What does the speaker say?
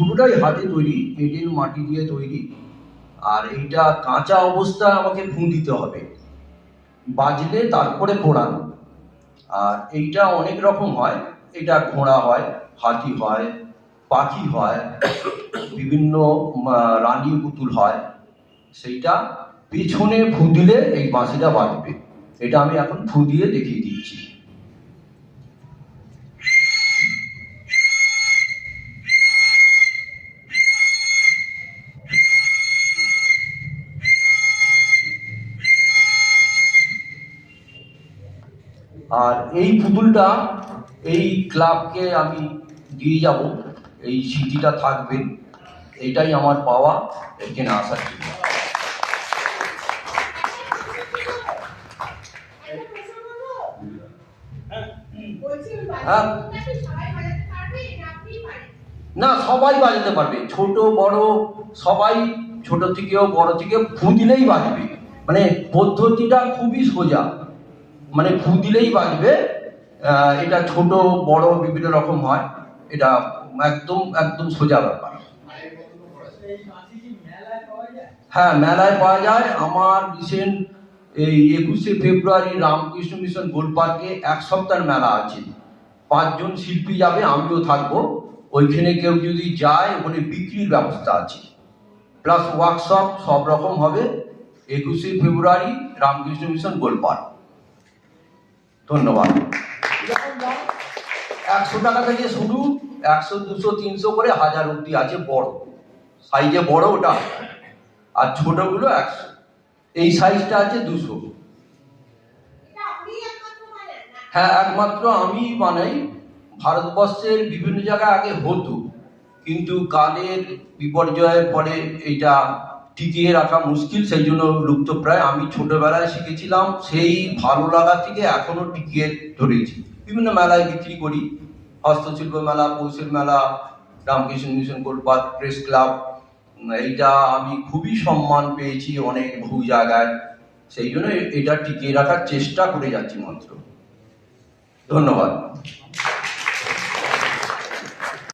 পুরোটাই হাতে তৈরি, এঁটেল মাটি দিয়ে তৈরি। আর এইটা কাঁচা অবস্থায় আমাকে ফুঁ দিতে হবে, বাজলে তারপরে পোড়ানো। আর এইটা অনেক রকম হয়, এটা ঘোড়া হয়, হাতি হয়, পাখি হয়, বিভিন্ন রানী পুতুল হয়। সেইটা পেছনে ফুঁ দিলে এই বাঁশিটা বাজবে। এটা আমি এখন ফুঁ দিয়ে দেখিয়ে দিচ্ছি। আর এই পুতুলটা এই ক্লাবকে আমি দিয়ে যাব, এই স্মৃতিটা থাকবে। এটাই আমার পাওয়া এখানে আসার জন্য। না, সবাই বাজাতে পারবে, ছোট বড় সবাই, ছোট থেকেও বড় থেকে ফুঁ দিলেই বাজবে। মানে পদ্ধতিটা খুবই সোজা, মানে ফুঁ দিলেই বাজবে। এটা ছোট বড় বিভিন্ন রকম হয়, এটা একদম একদম সোজা ব্যাপার। হ্যাঁ, মেলায় পাওয়া যায়। আমার রিসেন্ট এই 21শে ফেব্রুয়ারি রামকৃষ্ণ মিশন গোল পার্কে 1 সপ্তাহের মেলা আছে। 5 জন শিল্পী যাবে, আমিও থাকবো। ওইখানে কেউ যদি যায়, ওখানে বিক্রির ব্যবস্থা আছে, প্লাস ওয়ার্কশপ সব রকম হবে। 21শে ফেব্রুয়ারি রামকৃষ্ণ মিশন গোল পার্ক। ধন্যবাদ। 100 টাকা থেকে শুরু, 100, 200, 300 করে 1000 অব্দি আছে। বড় সাইজে বড় ওটা, আর ছোটগুলো 100। এই সাইজটা আছে 200। হ্যাঁ, একমাত্র আমি বানাই। ভারতবর্ষের বিভিন্ন জায়গায় আগে হতো, কিন্তু কালের বিপর্যয়ের ফলে এইটা টিকিয়ে রাখা মুশকিল, সেই জন্য লুপ্তপ্রায়। আমি ছোটবেলায় শিখেছিলাম, সেই ভালো লাগা থেকে এখনো টিকিয়ে ধরেছি। বিভিন্ন মেলায় বিক্রি করি, হস্তশিল্প মেলা, পৌষের মেলা, রামকৃষ্ণ মিশন গোল পার্ক, প্রেস ক্লাব। এইটা আমি খুবই সম্মান পেয়েছি অনেক বহু জায়গায়, সেই জন্য এটা টিকিয়ে রাখার চেষ্টা করে যাচ্ছি মাত্র। ধন্যবাদ।